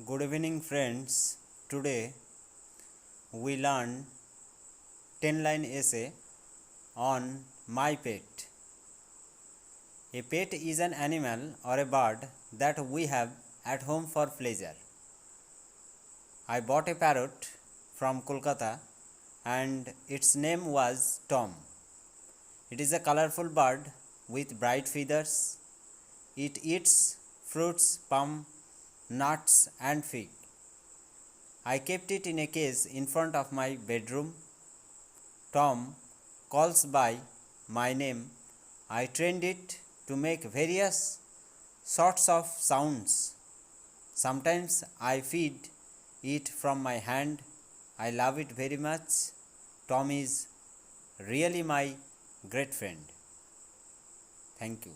Good evening, friends. Today we learn 10-line essay on my pet. A pet is an animal or a bird that we have at home for pleasure. I bought a parrot from Kolkata and its name was Tom. It is a colorful bird with bright feathers. It eats fruits, plum, nuts, and fig. I kept it in a case in front of my bedroom. Tom calls by my name. I trained it to make various sorts of sounds. Sometimes I feed it from my hand. I love it very much. Tom is really my great friend. Thank you.